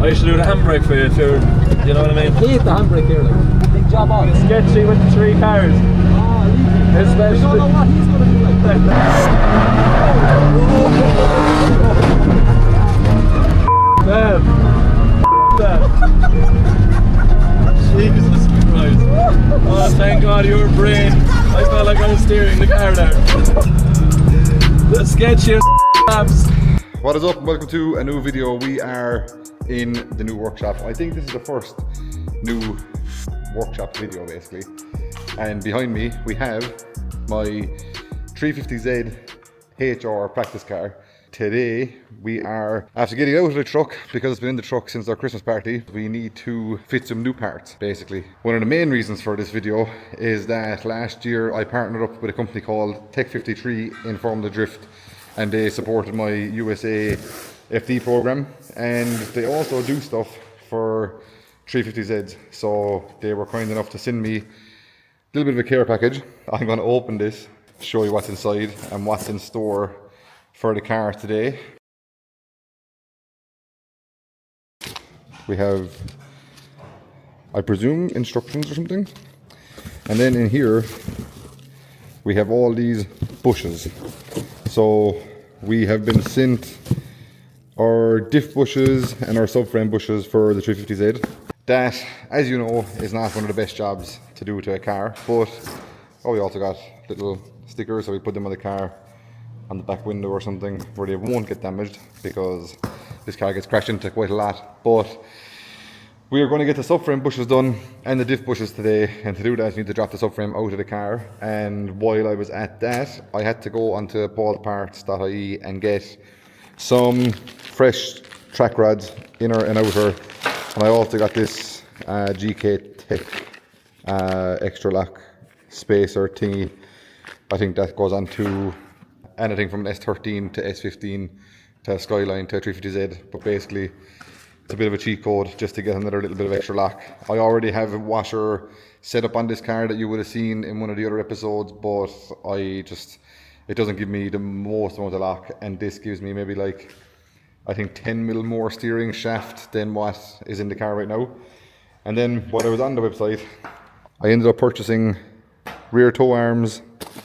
I should do the handbrake for you too. You know what I mean? I hate the handbrake here, like. Big job on. It's sketchy with the 3 cars. Ah, easy. Especially. I don't know what he's going to do like that. Jesus Christ. Oh, thank God your brain. I felt like I was steering the car there. The sketchiest apps. What is up? Welcome to a new video. We are in the new workshop. I think this is the first new workshop video basically. And behind me we have my 350Z HR practice car. Today we are, after getting out of the truck, because it's been in the truck since our Christmas party, we need to fit some new parts basically. One of the main reasons for this video is that last year I partnered up with a company called Tech 53 in Formula Drift, and they supported my USA FD program, and they also do stuff for 350Zs, so they were kind enough to send me a little bit of a care package. I'm going to open this, show you what's inside and what's in store for the car today. We have, I presume, instructions or something, and then in here we have all these bushes. So we have been sent our diff bushes and our subframe bushes for the 350Z. That, as you know, is not one of the best jobs to do to a car, but we also got little stickers, so we put them on the car on the back window or something where they won't get damaged, because this car gets crashed into quite a lot. But we are going to get the subframe bushes done and the diff bushes today, and to do that you need to drop the subframe out of the car. And while I was at that, I had to go onto ballparts.ie and get some fresh track rods, inner and outer, and I also got this GK Tech extra lock spacer thingy. I think that goes on to anything from an S13 to S15 to a Skyline to a 350Z, but basically it's a bit of a cheat code just to get another little bit of extra lock. I already have a washer set up on this car that you would have seen in one of the other episodes, but it doesn't give me the most amount of lock, and this gives me maybe like, I think 10mm more steering shaft than what is in the car right now. And then while I was on the website, I ended up purchasing rear tow arms,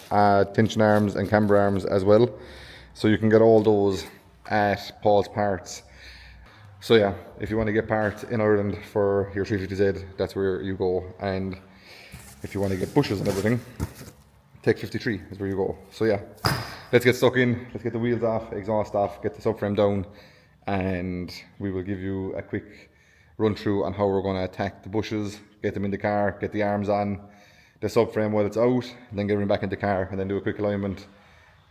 tension arms and camber arms as well. So you can get all those at Paul's Parts. So yeah, if you want to get parts in Ireland for your 350Z, that's where you go. And if you want to get bushes and everything, Tech 53 is where you go. So yeah, let's get stuck in. Let's get the wheels off, exhaust off, get the subframe down, and we will give you a quick run through on how we're going to attack the bushes, get them in the car, get the arms on the subframe while it's out, and then get them back in the car, and then do a quick alignment.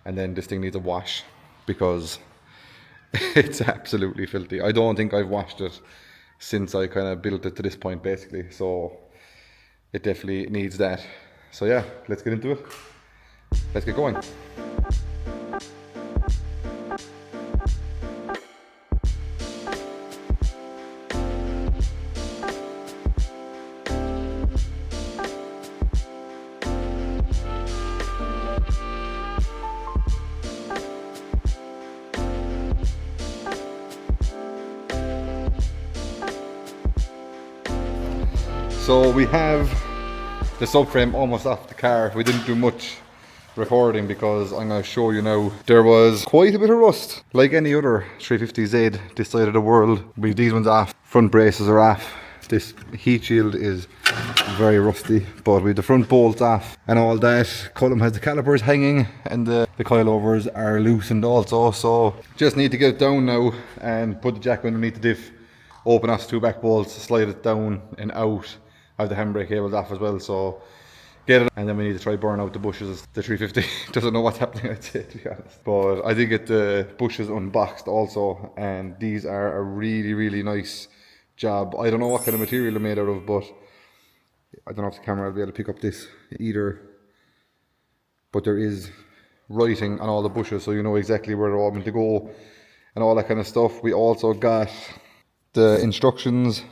And then this thing needs a wash because it's absolutely filthy. I don't think I've washed it since I kind of built it to this point basically, so it definitely needs that. So yeah, let's get into it. Let's get going. So we have the subframe almost off the car. We didn't do much recording because I'm going to show you now. There was quite a bit of rust, like any other 350Z this side of the world. We've these ones off, front braces are off. This heat shield is very rusty, but with the front bolts off and all that. Colm has the calipers hanging, and the coilovers are loosened also. So just need to get it down now and put the jack underneath the diff, open off the 2 back bolts, slide it down and out. I have the handbrake cables off as well, so get it, and then we need to try burn out the bushes. The 350 doesn't know what's happening, I'd say, to be honest. But I did get the bushes unboxed also, and these are a really, really nice job. I don't know what kind of material they're made out of, but I don't know if the camera will be able to pick up this either. But there is writing on all the bushes, so you know exactly where they're all meant to go and all that kind of stuff. We also got the instructions.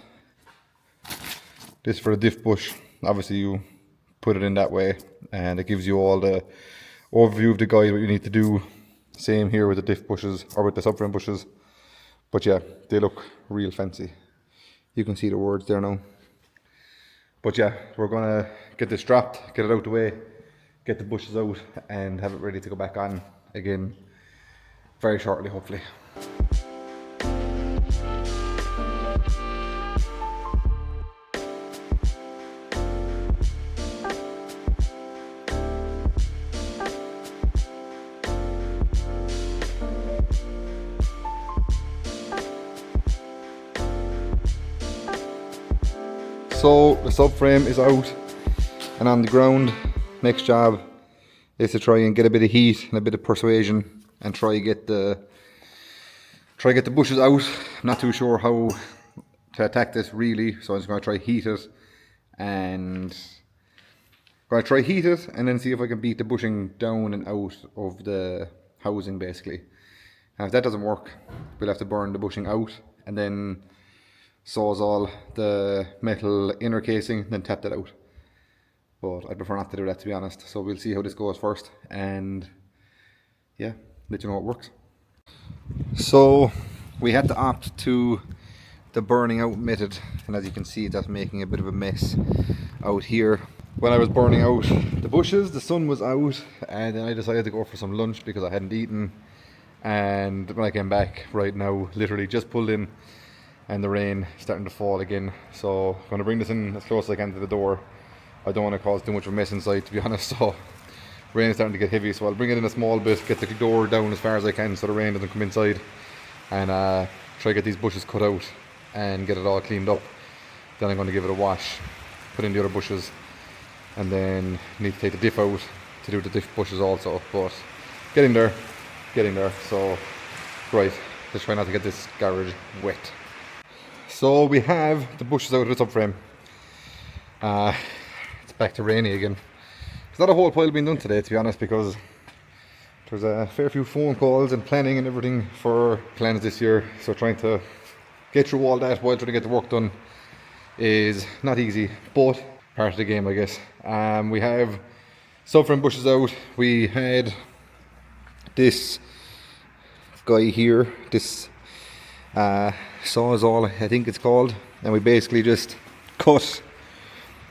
This for the diff bush, obviously you put it in that way, and it gives you all the overview of the guide, what you need to do. Same here with the diff bushes, or with the subframe bushes. But yeah, they look real fancy. You can see the words there now. But yeah, we're gonna get this strapped, get it out the way, get the bushes out, and have it ready to go back on again very shortly, hopefully. So the subframe is out and on the ground. Next job is to try and get a bit of heat and a bit of persuasion and try get the bushes out. I'm not too sure how to attack this really, so I'm just going to try heat it and then see if I can beat the bushing down and out of the housing basically. And if that doesn't work, we'll have to burn the bushing out and then sawzall the metal inner casing, then tap that out. But I prefer not to do that, to be honest. So we'll see how this goes first, and yeah, let you know how it works. So we had to opt to the burning out method, and as you can see, that's making a bit of a mess out here. When I was burning out the bushes, the sun was out, and then I decided to go for some lunch because I hadn't eaten. And when I came back right now, literally just pulled in, and the rain starting to fall again. So I'm going to bring this in as close as I can to the door. I don't want to cause too much of a mess inside, to be honest. So rain is starting to get heavy, so I'll bring it in a small bit, get the door down as far as I can so the rain doesn't come inside, and try to get these bushes cut out and get it all cleaned up. Then I'm going to give it a wash, put in the other bushes, and then need to take the diff out to do the diff bushes also. But getting there. So right, let's try not to get this garage wet. So we have the bushes out of the subframe. It's back to rainy again. There's not a whole pile being done today, to be honest, because there's a fair few phone calls and planning and everything for plans this year. So trying to get through all that while trying to get the work done is not easy, but part of the game, I guess. We have subframe bushes out. We had this guy here, this sawzall, I think it's called, and we basically just cut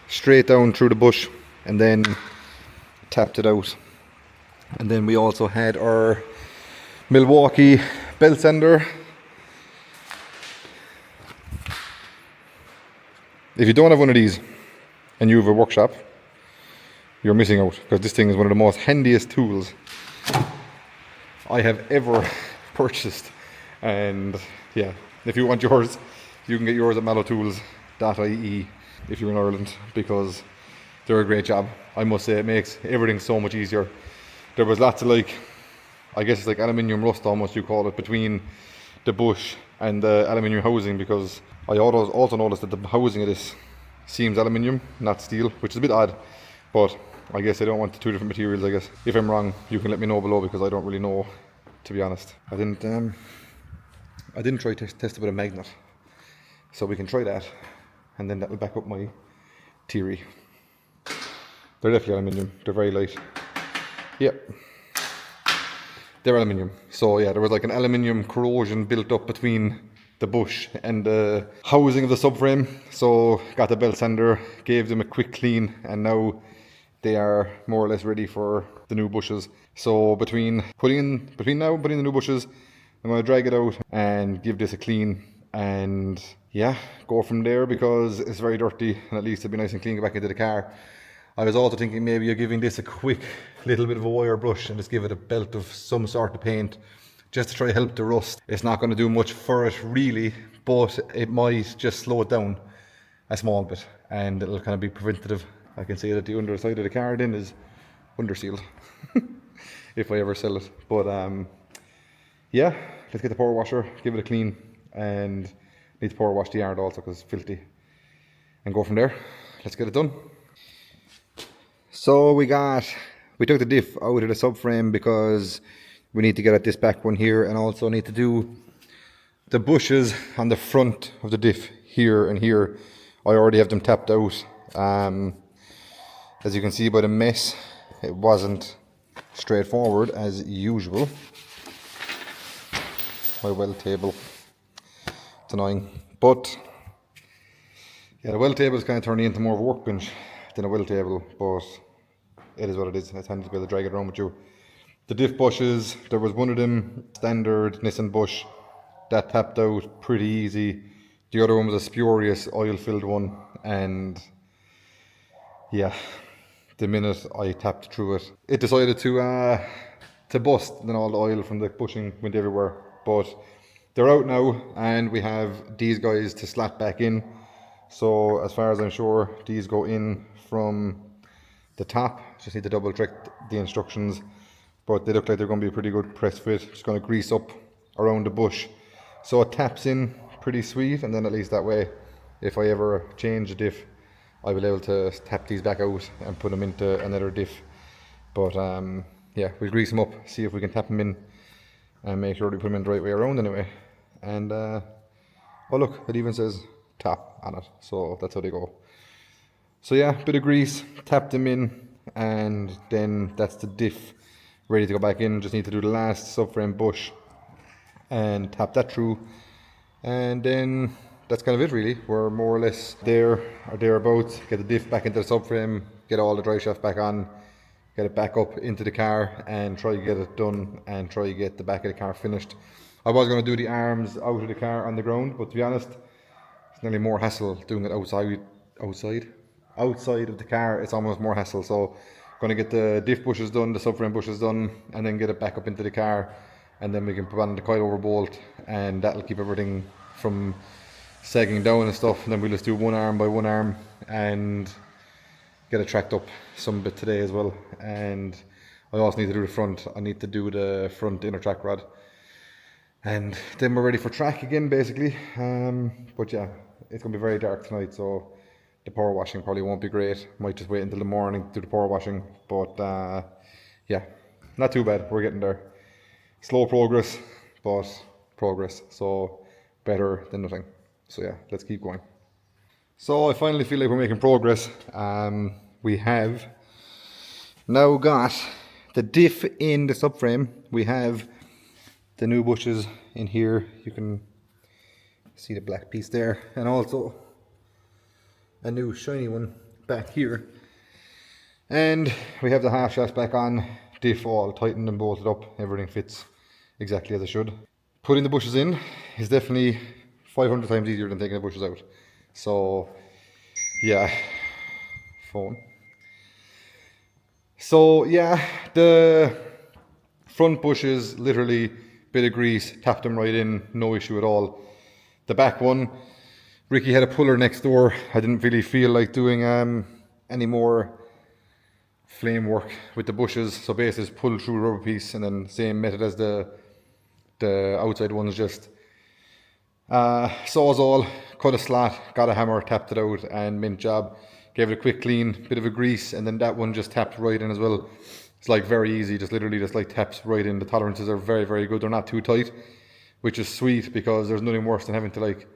straight down through the bush and then tapped it out. And then we also had our Milwaukee belt sander. If you don't have one of these and you have a workshop, you're missing out, because this thing is one of the most handiest tools I have ever purchased. And yeah, if you want yours, you can get yours at mallowtools.ie if you're in Ireland, because they're a great job. I must say, it makes everything so much easier. There was lots of I guess it's like aluminium rust almost, you call it, between the bush and the aluminium housing, because I also noticed that the housing of this seems aluminium, not steel, which is a bit odd, but I guess I don't want the two different materials, I guess. If I'm wrong, you can let me know below, because I don't really know, to be honest. I didn't try to test it with a magnet, so we can try that, and then that will back up my theory. They're definitely aluminium. They're very light. Yep, they're aluminium. So yeah, there was like an aluminium corrosion built up between the bush and the housing of the subframe. So got the belt sander, gave them a quick clean, and now they are more or less ready for the new bushes. So between now and putting the new bushes, I'm going to drag it out and give this a clean, and yeah, go from there, because it's very dirty, and at least it'll be nice and clean, get back into the car. I was also thinking maybe of giving this a quick little bit of a wire brush and just give it a belt of some sort of paint, just to try to help the rust. It's not going to do much for it really, but it might just slow it down a small bit, and it'll kind of be preventative. I can see that the underside of the car then is undersealed if I ever sell it. But yeah, let's get the power washer, give it a clean, and need to power wash the yard also because it's filthy, and go from there. Let's get it done. So we took the diff out of the subframe because we need to get at this back one here, and also need to do the bushes on the front of the diff here and here. I already have them tapped out. As you can see by the mess, it wasn't straightforward as usual. My weld table, it's annoying, but Yeah, the weld table is kind of turning into more of a workbench than a weld table, but it is what it is. It's handy to be able to drag it around with you. The diff bushes, there was one of them, standard Nissan bush, that tapped out pretty easy. The other one was a spurious oil-filled one, and yeah, the minute I tapped through it, it decided to bust, and then all the oil from the bushing went everywhere. But they're out now, and we have these guys to slap back in. So as far as I'm sure, these go in from the top. Just need to double check the instructions, but they look like they're going to be a pretty good press fit. Just going to grease up around the bush so it taps in pretty sweet, and then at least that way, if I ever change a diff, I will be able to tap these back out and put them into another diff. But yeah, we'll grease them up, see if we can tap them in and make sure we put them in the right way around anyway. And oh look, it even says tap on it, so that's how they go. So yeah, bit of grease, tap them in, and then that's the diff ready to go back in. Just need to do the last subframe bush and tap that through, and then that's kind of it really. We're more or less there or thereabouts. Get the diff back into the subframe, get all the dry shaft back on, get it back up into the car, and try to get it done and try to get the back of the car finished. I was going to do the arms out of the car on the ground, but to be honest, it's nearly more hassle doing it outside of the car. It's almost more hassle. So going to get the diff bushes done, the subframe bushes done, and then get it back up into the car, and then we can put on the coilover bolt, and that'll keep everything from sagging down and stuff. And then we'll just do one arm by one arm and get it tracked up some bit today as well. And I also need to do the front. I need to do the front inner track rod, and then we're ready for track again basically. But yeah, it's gonna be very dark tonight, so the power washing probably won't be great. Might just wait until the morning to do the power washing. But yeah, not too bad. We're getting there. Slow progress, but progress. So better than nothing. So yeah, let's keep going. So I finally feel like we're making progress. We have now got the diff in the subframe. We have the new bushes in here. You can see the black piece there, and also a new shiny one back here. And we have the half shafts back on, diff all tightened and bolted up. Everything fits exactly as it should. Putting the bushes in is definitely 500 times easier than taking the bushes out. So yeah, phone. So yeah, the front bushes, literally bit of grease, tapped them right in, no issue at all. The back one, Ricky had a puller next door. I didn't really feel like doing any more flame work with the bushes, so basically just pull through a rubber piece, and then same method as the outside ones, just sawzall, cut a slot, got a hammer, tapped it out, and mint job. Gave it a quick clean, bit of a grease, and then that one just tapped right in as well. It's like very easy, just literally just like taps right in. The tolerances are very, very good. They're not too tight, which is sweet, because there's nothing worse than having to like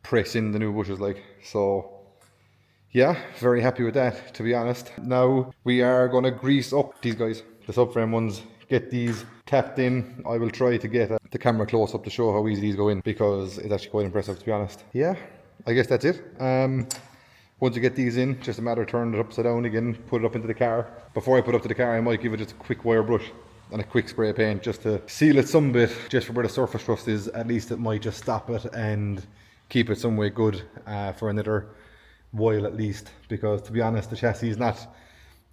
press in the new bushes like. So yeah, very happy with that, to be honest. Now we are going to grease up these guys, the subframe ones, get these tapped in. I will try to get the camera close up to show how easy these go in, because it's actually quite impressive, to be honest. Yeah, I guess that's it. Once you get these in, just a matter of turning it upside down again, put it up into the car. Before I put it up to the car, I might give it just a quick wire brush and a quick spray of paint just to seal it some bit, just for where the surface rust is. At least it might just stop it and keep it some way good for another while at least, because to be honest, the chassis is not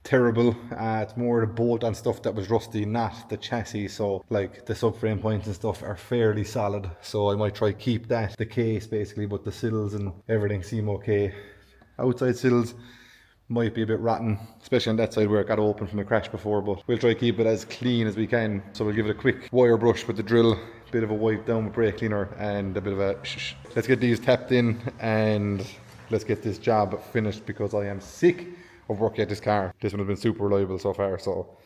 terrible. It's more the bolt and stuff that was rusty, not the chassis. So like the subframe points and stuff are fairly solid, so I might try keep that the case basically, but the sills and everything seem okay. Outside sills might be a bit rotten, especially on that side where it got open from the crash before, but we'll try to keep it as clean as we can. So we'll give it a quick wire brush with the drill, bit of a wipe down with brake cleaner, and a bit of a shh. Let's get these tapped in and let's get this job finished, because I am sick of working at this car. This one has been super reliable so far, so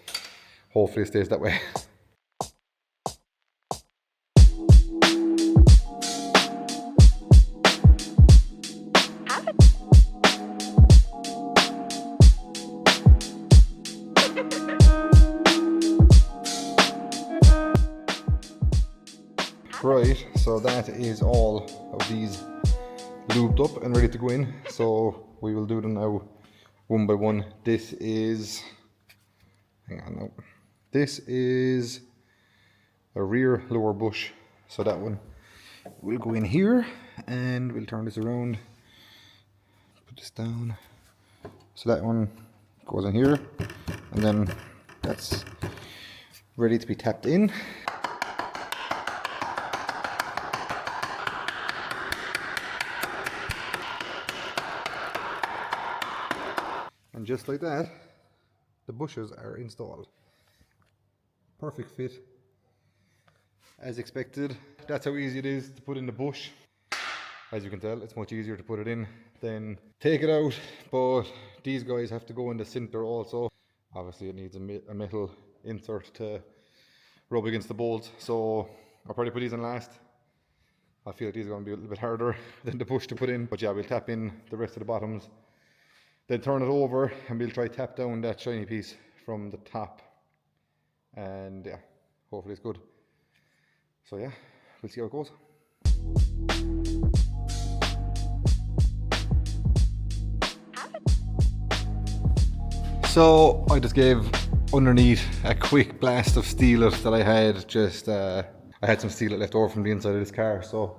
hopefully it stays that way. Right, so that is all of these lubed up and ready to go in. So we will do them now one by one. This is, hang on now, this is a rear lower bush. So that one will go in here, and we'll turn this around, put this down. So that one goes in here, and then that's ready to be tapped in. And just like that, the bushes are installed. Perfect fit, as expected. That's how easy it is to put in the bush. As you can tell, it's much easier to put it in than take it out, but these guys have to go in the center also. Obviously it needs a metal insert to rub against the bolts, so I'll probably put these in last. I feel like these are going to be a little bit harder than the bush to put in, but yeah, we'll tap in the rest of the bottoms, then turn it over, and we'll try tap down that shiny piece from the top, and yeah, hopefully it's good. So yeah, we'll see how it goes. So I just gave underneath a quick blast of steelet that I had just, I had some steelet left over from the inside of this car, so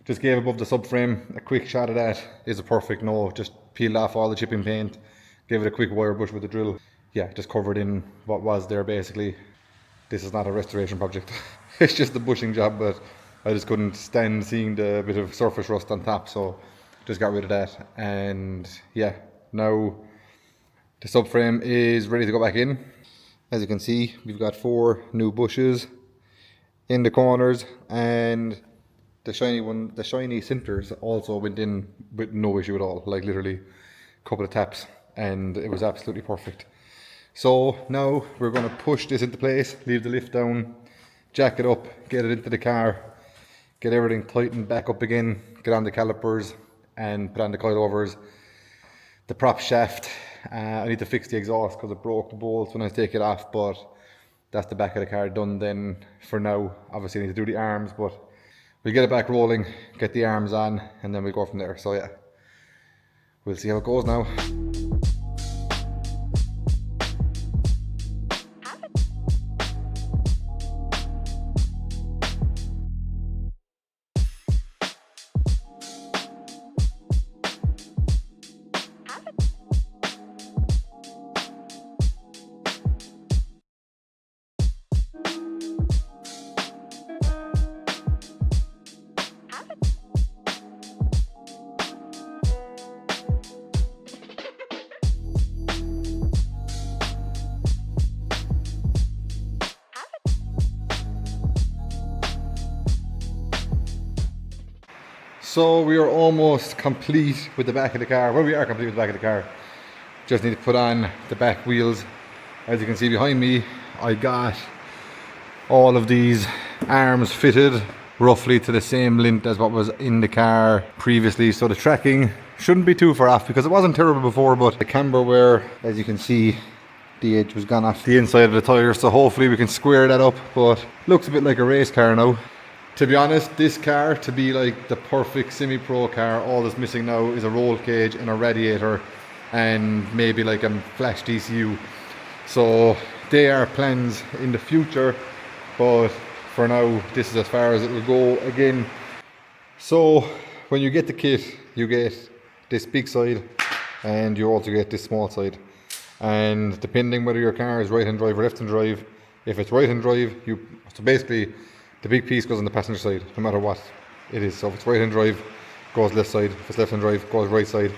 just gave above the subframe. A quick shot of that is a perfect no, just peeled off all the chipping paint, gave it a quick wire brush with the drill. Yeah, just covered in what was there basically. This is not a restoration project, it's just a bushing job, but I just couldn't stand seeing the bit of surface rust on top, so just got rid of that. And yeah, now the subframe is ready to go back in. As you can see, we've got 4 new bushes in the corners, and the shiny centers also went in with no issue at all, like literally a couple of taps, and it was absolutely perfect. So now we're going to push this into place, leave the lift down, jack it up, get it into the car, get everything tightened back up again, get on the calipers and put on the coilovers, the prop shaft. I need to fix the exhaust because it broke the bolts when I take it off, but that's the back of the car done then for now. Obviously I need to do the arms, but we'll get it back rolling, get the arms on, and then we'll go from there. So yeah, we'll see how it goes now. So we are almost complete with the back of the car. Well, we are complete with the back of the car. Just need to put on the back wheels. As you can see behind me, I got all of these arms fitted roughly to the same length as what was in the car previously. So the tracking shouldn't be too far off because it wasn't terrible before, but the camber wear, as you can see, the edge was gone off the inside of the tyre. So hopefully we can square that up, but looks a bit like a race car now. To be honest, this car, to be like the perfect semi-pro car, all that's missing now is a roll cage and a radiator and maybe like a flash DCU. So they are plans in the future, but for now this is as far as it will go again. So when you get the kit, you get this big side and you also get this small side. And depending whether your car is right-hand drive or left-hand drive, if it's right-hand drive, so basically the big piece goes on the passenger side, no matter what it is. So if it's right-hand drive, goes left side. If it's left-hand drive, goes right side.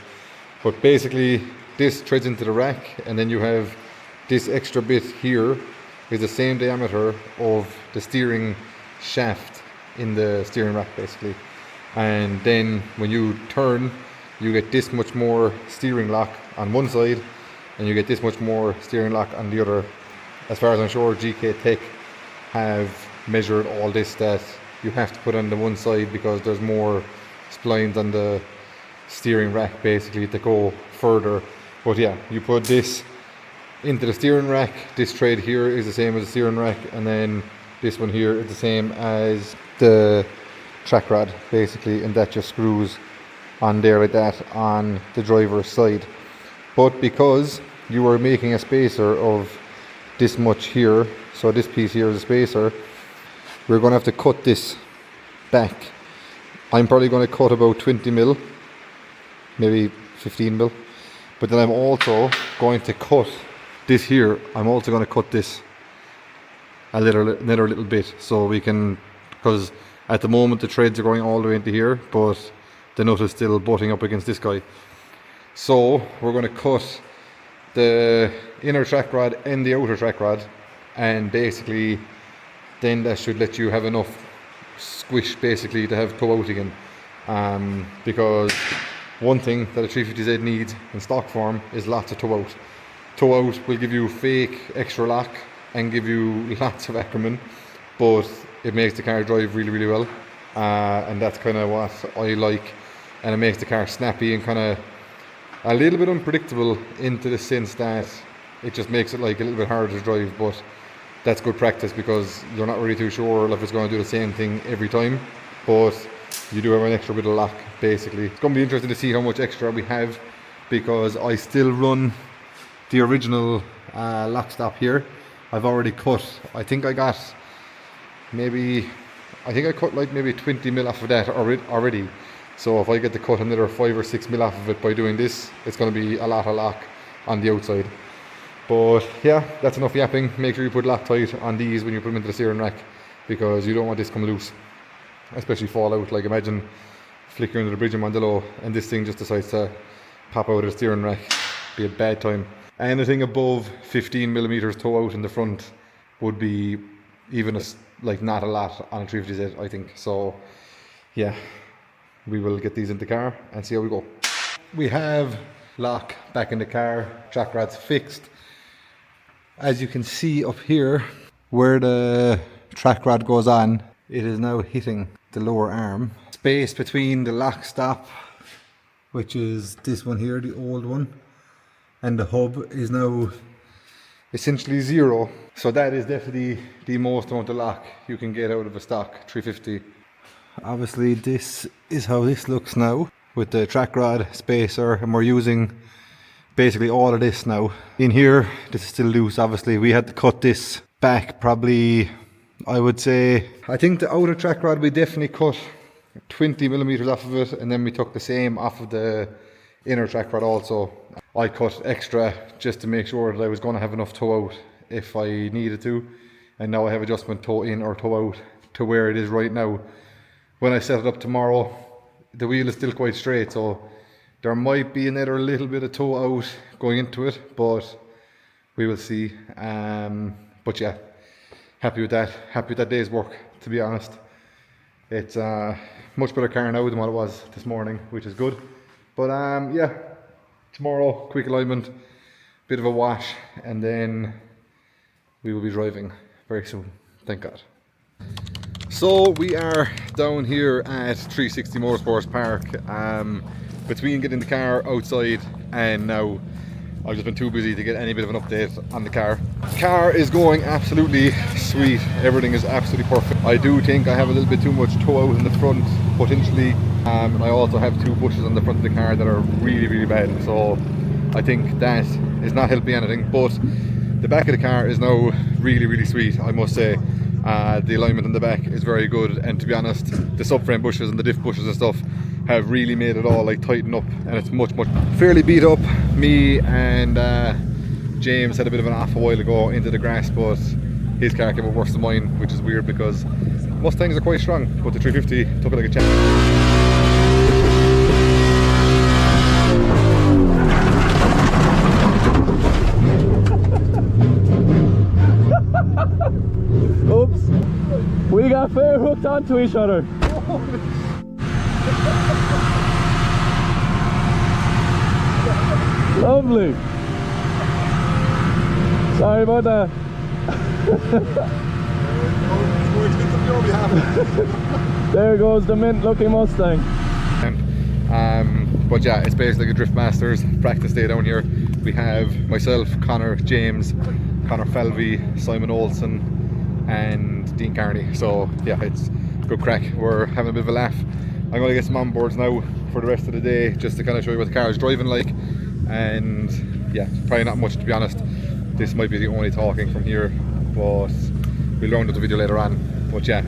But basically, this threads into the rack, and then you have this extra bit here is the same diameter of the steering shaft in the steering rack, basically. And then when you turn, you get this much more steering lock on one side, and you get this much more steering lock on the other. As far as I'm sure, GK Tech have measured all this that you have to put on the one side because there's more splines on the steering rack basically to go further. But yeah, you put this into the steering rack, this thread here is the same as the steering rack, and then this one here is the same as the track rod basically, and that just screws on there like that on the driver's side. But because you were making a spacer of this much here, so this piece here is a spacer, we're going to have to cut this back. I'm probably going to cut about 20 mil, maybe 15 mil. But then I'm also going to cut this here. I'm also going to cut this another little bit, so we can, because at the moment the threads are going all the way into here, but the nut is still butting up against this guy. So we're going to cut the inner track rod and the outer track rod, and basically then that should let you have enough squish basically to have toe out again. Because one thing that a 350Z needs in stock form is lots of toe out. Toe out will give you fake extra lock and give you lots of Ackerman, but it makes the car drive really, really well. And that's kind of what I like. And it makes the car snappy and kind of a little bit unpredictable, into the sense that it just makes it like a little bit harder to drive, but that's good practice because you're not really too sure if it's going to do the same thing every time, but you do have an extra bit of lock basically. It's going to be interesting to see how much extra we have, because I still run the original lock stop here. I've already cut, I think I cut like maybe 20 mil off of that already. So if I get to cut another 5 or 6 mil off of it by doing this, it's going to be a lot of lock on the outside. But yeah, that's enough yapping. Make sure you put Loctite on these when you put them into the steering rack, because you don't want this to come loose, especially fall out. Like imagine flickering the bridge in Mondelo and this thing just decides to pop out of the steering rack. Be a bad time. Anything above 15 millimeters toe out in the front would be even not a lot on a 350Z, I think. So yeah, we will get these in the car and see how we go. We have lock back in the car, track rods fixed. As you can see up here, where the track rod goes on, it is now hitting the lower arm. Space between the lock stop, which is this one here, the old one, and the hub is now essentially 0. So that is definitely the most amount of lock you can get out of a stock 350. Obviously this is how this looks now with the track rod spacer, and we're using basically all of this now. In here, this is still loose obviously. We had to cut this back probably, I would say, I think the outer track rod we definitely cut 20 millimeters off of it, and then we took the same off of the inner track rod also. I cut extra just to make sure that I was going to have enough toe out if I needed to, and now I have adjustment toe in or toe out to where it is right now. When I set it up tomorrow, the wheel is still quite straight, so there might be another little bit of toe out going into it, but we will see. But yeah, happy with that day's work, to be honest. It's a much better car now than what it was this morning, which is good. But yeah, tomorrow, quick alignment, bit of a wash, and then we will be driving very soon, thank God. So we are down here at 360 Motorsports Park. Between getting the car outside and now, I've just been too busy to get any bit of an update on the car. Car is going absolutely sweet. Everything is absolutely perfect. I do think I have a little bit too much toe out in the front, potentially. And I also have 2 bushes on the front of the car that are really, really bad. So I think that is not helping anything. But the back of the car is now really, really sweet, I must say. The alignment in the back is very good, and to be honest, the subframe bushes and the diff bushes and stuff have really made it all like tighten up, and it's much fairly beat up. Me and James had a bit of an off a while ago into the grass, but his car came up worse than mine, which is weird because Mustangs are quite strong, but the 350 took it like a champ. Oops, we got fair hooked onto each other. Lovely. Sorry about that. There goes the mint looking Mustang. But yeah, it's basically a Drift Masters practice day down here. We have myself, Conor, James, Conor Falvey, Simon Olsen and Deane Kearney. So yeah, it's good crack. We're having a bit of a laugh. I'm going to get some onboards now for the rest of the day, just to kind of show you what the car is driving like. And yeah, probably not much, to be honest. This might be the only talking from here, but we'll round up the video later on. But yeah,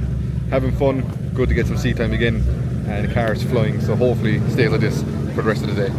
having fun, good to get some seat time again, and the car is flying, so hopefully it stays like this for the rest of the day.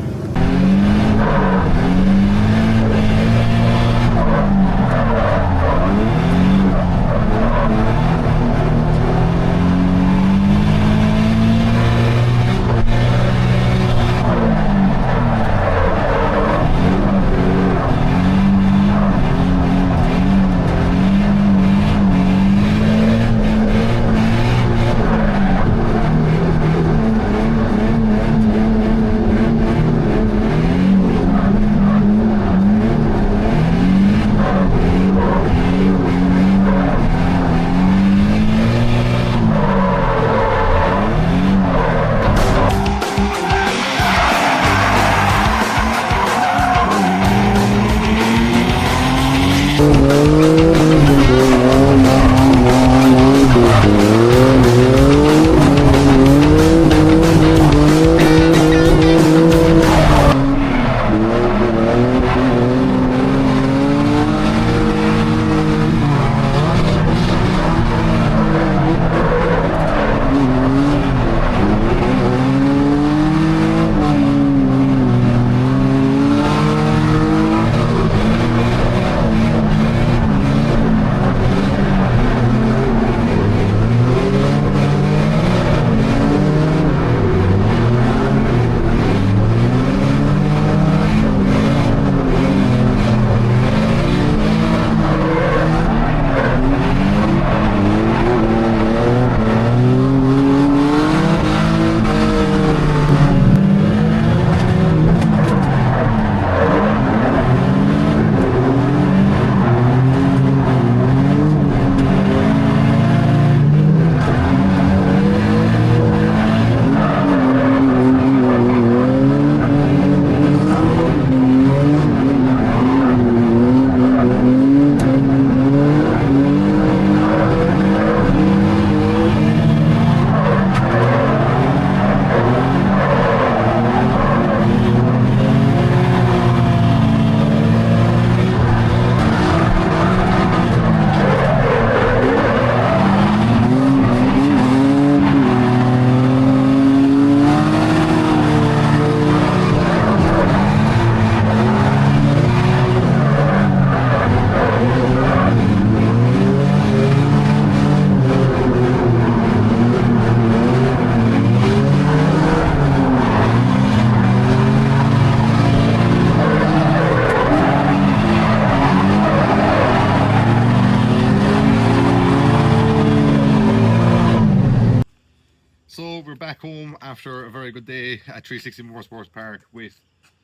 So we're back home after a very good day at 360 Motorsports Park with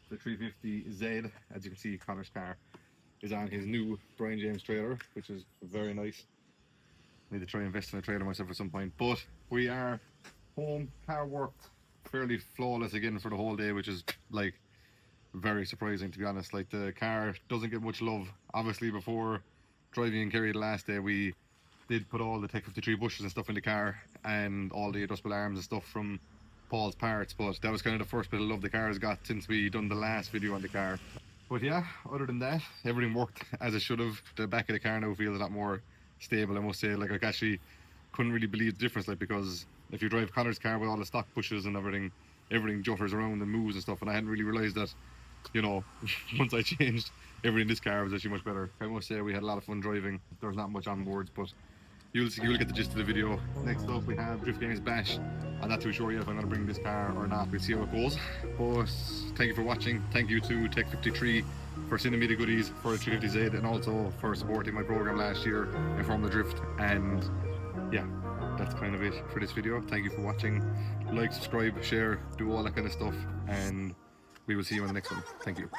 the 350Z. As you can see, Conor's car is on his new Brian James trailer, which is very nice. I need to try and invest in a trailer myself at some point. But we are home. Car worked fairly flawless again for the whole day, which is like very surprising, to be honest. Like, the car doesn't get much love. Obviously, before driving in Kerry the last day, we did put all the Tech 53 bushes and stuff in the car, and all the adjustable arms and stuff from Paul's parts, but that was kind of the first bit of love the car has got since we done the last video on the car. But yeah, other than that, everything worked as it should have. The back of the car now feels a lot more stable, I must say. Like, I actually couldn't really believe the difference, like, because if you drive Conor's car with all the stock pushes and everything jutters around and moves and stuff, and I hadn't really realised that, you know, once I changed, everything in this car was actually much better. I must say we had a lot of fun driving. There's not much on boards, but you'll get the gist of the video. Next up we have Drift Games Bash. I'm not too sure yet if I'm going to bring this car or not. We'll see how it goes. But thank you for watching. Thank you to Tech 53 for sending me the goodies for the 350Z, and also for supporting my program last year in Formula Drift. And yeah, that's kind of it for this video. Thank you for watching. Like, subscribe, share, do all that kind of stuff, and we will see you on the next one. Thank you.